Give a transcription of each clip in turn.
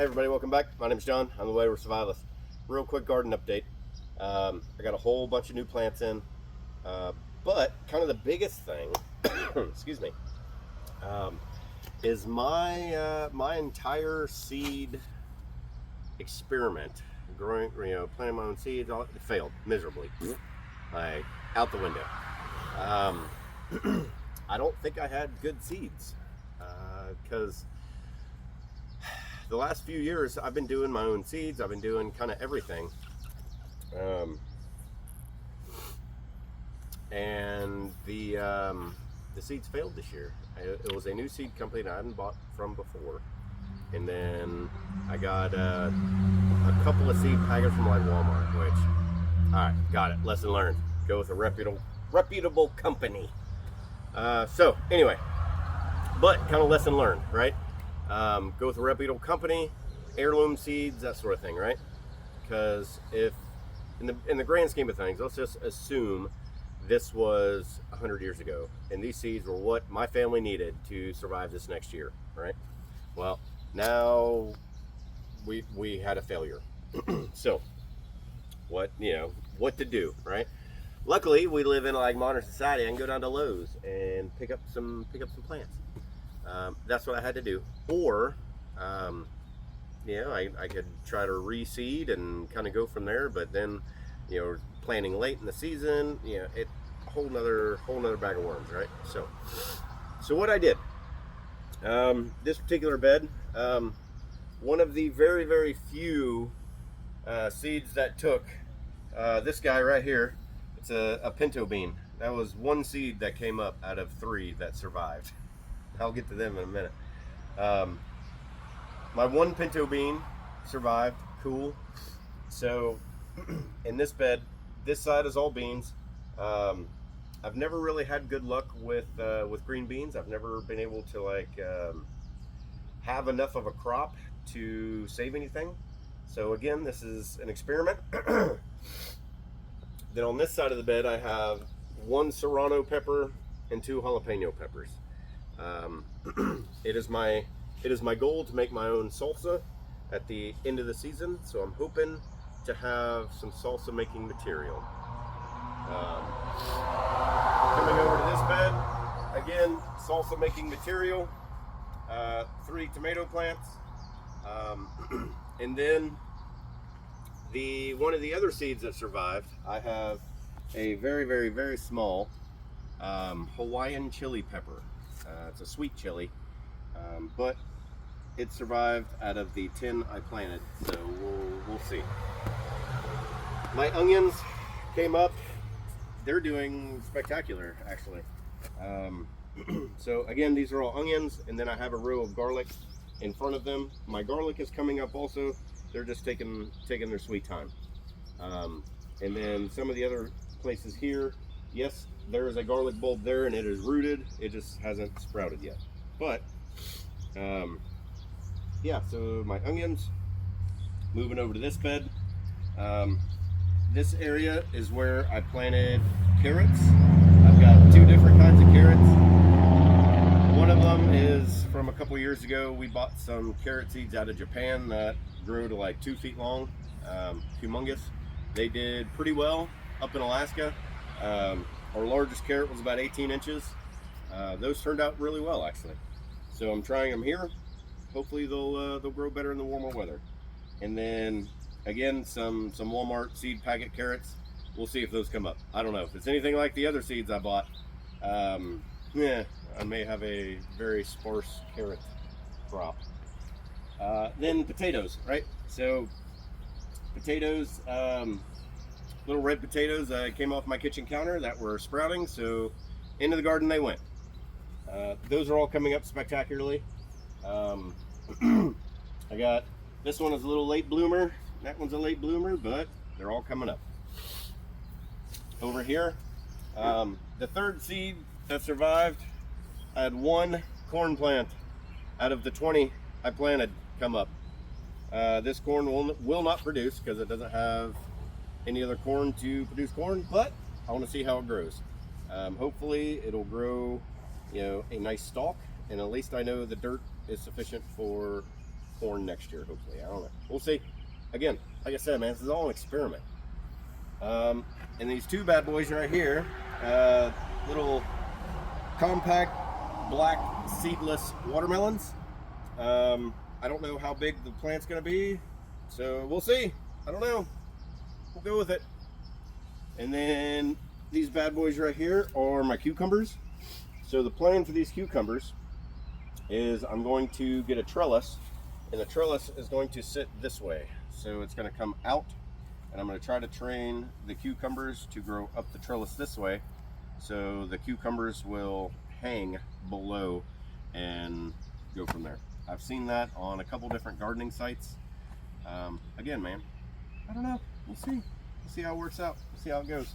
Hey everybody, welcome back. My name's John. I'm the Wayward Survivalist. Real quick garden update. I got a whole bunch of new plants in, but kind of the biggest thing, excuse me, is my entire seed experiment, growing, planting my own seeds. All it failed miserably, like out the window. I don't think I had good seeds because the last few years I've been doing my own seeds. I've been doing kind of everything, and the seeds failed this year. It was a new seed company that I hadn't bought from before, and then I got a couple of seed packets from like Walmart. Which, all right, got it. Lesson learned. Go with a reputable company. So anyway, but kind of lesson learned, right? Go with a reputable company, heirloom seeds, that sort of thing, right? Because if in the grand scheme of things, let's just assume this was 100 years ago, and these seeds were what my family needed to survive this next year, right? Well, now we had a failure. So what to do, right? Luckily, we live in like modern society. I can go down to Lowe's and pick up some plants. That's what I had to do. Or, I could try to reseed and kind of go from there. But then, planting late in the season, it whole nother bag of worms, right? So what I did, this particular bed, one of the very, very few seeds that took, this guy right here. It's a pinto bean. That was one seed that came up out of 3 that survived. I'll get to them in a minute. My one pinto bean survived. Cool. So in this bed, this side is all beans. I've never really had good luck with green beans. I've never been able to have enough of a crop to save anything. So again, this is an experiment. Then on this side of the bed, I have 1 serrano pepper and 2 jalapeno peppers. It is my goal to make my own salsa at the end of the season, so I'm hoping to have some salsa making material. Coming over to this bed, again, salsa making material, 3 tomato plants, and then one of the other seeds that survived, I have a very, very, very small Hawaiian chili pepper. It's a sweet chili, but it survived out of the 10 I planted, so we'll see. My onions came up. They're doing spectacular, actually. So again, these are all onions, and then I have a row of garlic in front of them. My garlic is coming up also. They're just taking their sweet time. And then some of the other places here, yes, there is a garlic bulb there, and it is rooted. It just hasn't sprouted yet. But yeah, so my onions. Moving over to this bed. This area is where I planted carrots. I've got 2 different kinds of carrots. One of them is from a couple years ago. We bought some carrot seeds out of Japan that grew to like 2 feet long, humongous. They did pretty well up in Alaska. Our largest carrot was about 18 inches. Those turned out really well, actually. So I'm trying them here. Hopefully they'll grow better in the warmer weather. And then again, some Walmart seed packet carrots. We'll see if those come up. I don't know if it's anything like the other seeds I bought. I may have a very sparse carrot crop. Then potatoes, right? So potatoes, little red potatoes came off my kitchen counter that were sprouting, so into the garden they went. Those are all coming up spectacularly. I got, this one is a little late bloomer, that one's a late bloomer, but they're all coming up. Over here, the third seed that survived, I had 1 corn plant out of the 20 I planted come up. This corn will not produce because it doesn't have any other corn to produce corn, but I want to see how it grows. Hopefully it'll grow, a nice stalk, and at least I know the dirt is sufficient for corn next year, hopefully. I don't know. We'll see. Again, like I said, man, this is all an experiment. And these two bad boys right here, little compact black seedless watermelons. I don't know how big the plant's gonna be, so we'll see. I don't know. We'll go with it. And then these bad boys right here are my cucumbers. So the plan for these cucumbers is I'm going to get a trellis, and the trellis is going to sit this way. So it's going to come out, and I'm going to try to train the cucumbers to grow up the trellis this way, so the cucumbers will hang below and go from there. I've seen that on a couple different gardening sites. Again, man, I don't know. We'll see. We'll see how it works out. We'll see how it goes.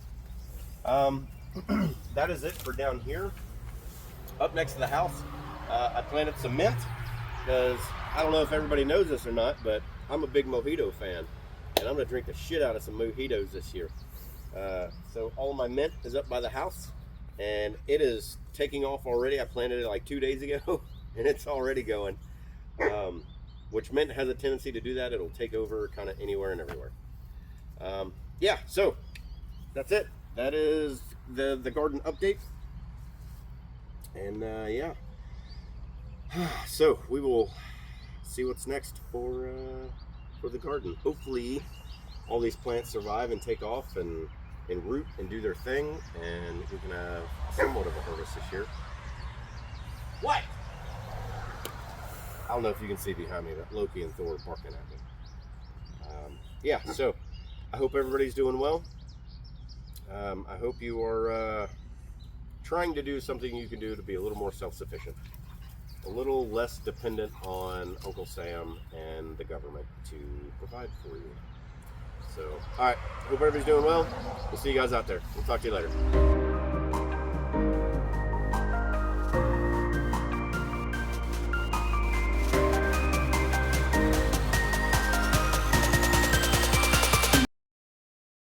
That is it for down here. Up next to the house, I planted some mint, because I don't know if everybody knows this or not, but I'm a big mojito fan, and I'm gonna drink the shit out of some mojitos this year. So all of my mint is up by the house, and it is taking off already. I planted it like 2 days ago, and it's already going. Which mint has a tendency to do that. It'll take over kind of anywhere and everywhere. Yeah, so that's it. That is the garden update. And yeah, so we will see what's next for the garden. Hopefully all these plants survive and take off and root and do their thing, and we can have somewhat of a harvest this year. What? I don't know if you can see behind me, but Loki and Thor are barking at me. Yeah, so I hope everybody's doing well. I hope you are trying to do something you can do to be a little more self-sufficient, a little less dependent on Uncle Sam and the government to provide for you. So, all right, hope everybody's doing well. We'll see you guys out there. We'll talk to you later.